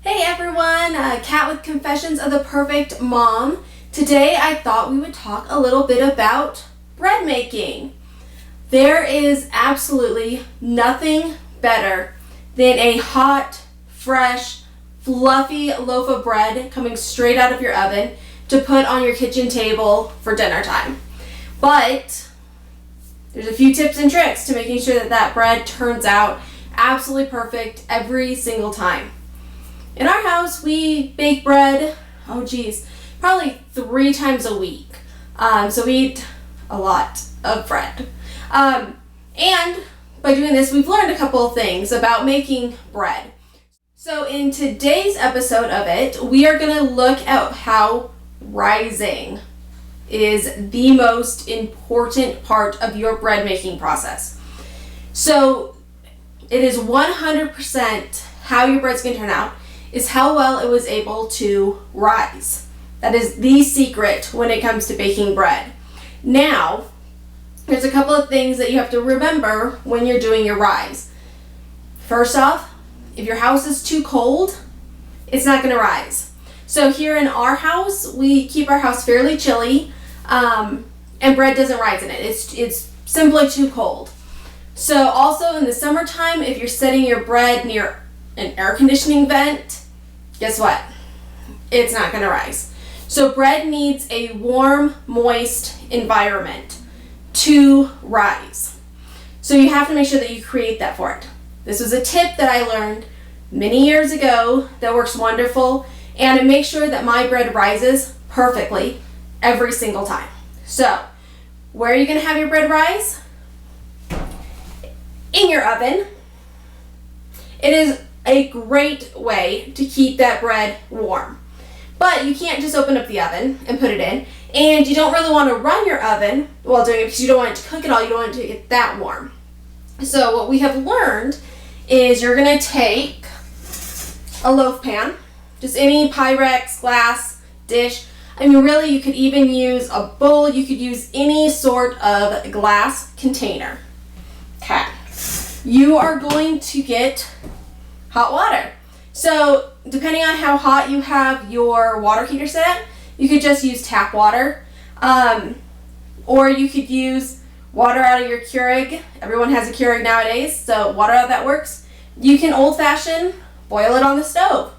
Hey everyone, Kat with Confessions of the Perfect Mom. Today I thought we would talk a little bit about bread making. There is absolutely nothing better than a hot, fresh, fluffy loaf of bread coming straight out of your oven to put on your kitchen table for dinner time. But there's a few tips and tricks to making sure that that bread turns out absolutely perfect every single time. In our house, we bake bread, probably 3 times a week. So we eat a lot of bread. And by doing this, we've learned a couple of things about making bread. So in today's episode of it, we are going to look at how rising is the most important part of your bread making process. So it is 100% how your bread's going to turn out is how well it was able to rise. That is the secret when it comes to baking bread. Now, there's a couple of things that you have to remember when you're doing your rise. First off, if your house is too cold, it's not going to rise. So here in our house, we keep our house fairly chilly, and bread doesn't rise in it. It's simply too cold. So also in the summertime, if you're setting your bread near an air conditioning vent, guess what? It's not going to rise. So bread needs a warm, moist environment to rise. So you have to make sure that you create that for it. This was a tip that I learned many years ago that works wonderful, and it makes sure that my bread rises perfectly every single time. So where are you going to have your bread rise? In your oven. It is a great way to keep that bread warm. But you can't just open up the oven and put it in, and you don't really want to run your oven while doing it because you don't want it to cook it all, you don't want it to get that warm. So what we have learned is you're going to take a loaf pan, just any Pyrex, glass, dish. I mean, really, you could even use a bowl. You could use any sort of glass container. Okay. You are going to get hot water. So depending on how hot you have your water heater set at, you could just use tap water. Or you could use water out of your Keurig. Everyone has a Keurig nowadays, so water out of that works. You can old-fashioned boil it on the stove.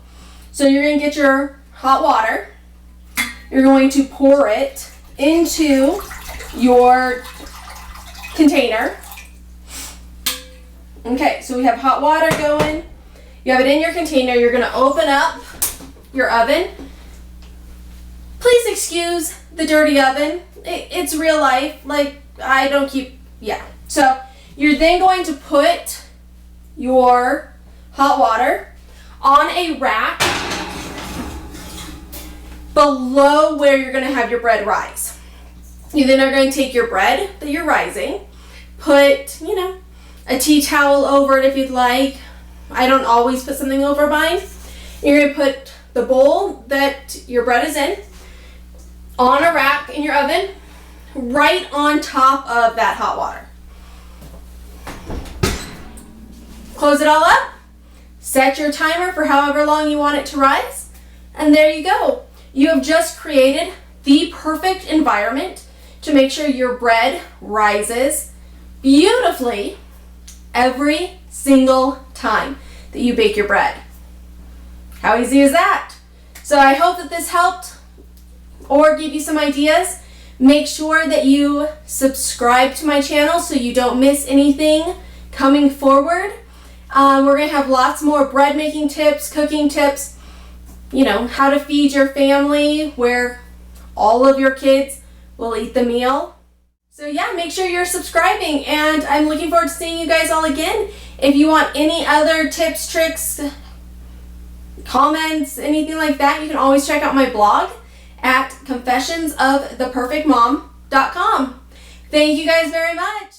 So you're going to get your hot water. You're going to pour it into your container. Okay, so we have hot water going. You have it in your container. You're going to open up your oven. Please excuse the dirty oven. It's real life. So you're then going to put your hot water on a rack below where you're going to have your bread rise. You then are going to take your bread that you're rising, put, a tea towel over it if you'd like. I don't always put something over mine. You're going to put the bowl that your bread is in on a rack in your oven, right on top of that hot water. Close it all up. Set your timer for however long you want it to rise. And there you go. You have just created the perfect environment to make sure your bread rises beautifully every single time that you bake your bread. How easy is that? So I hope that this helped or gave you some ideas. Make sure that you subscribe to my channel so you don't miss anything coming forward. We're going to have lots more bread making tips, cooking tips, how to feed your family where all of your kids will eat the meal. So yeah, make sure you're subscribing, and I'm looking forward to seeing you guys all again. If you want any other tips, tricks, comments, anything like that, you can always check out my blog at confessionsoftheperfectmom.com. Thank you guys very much.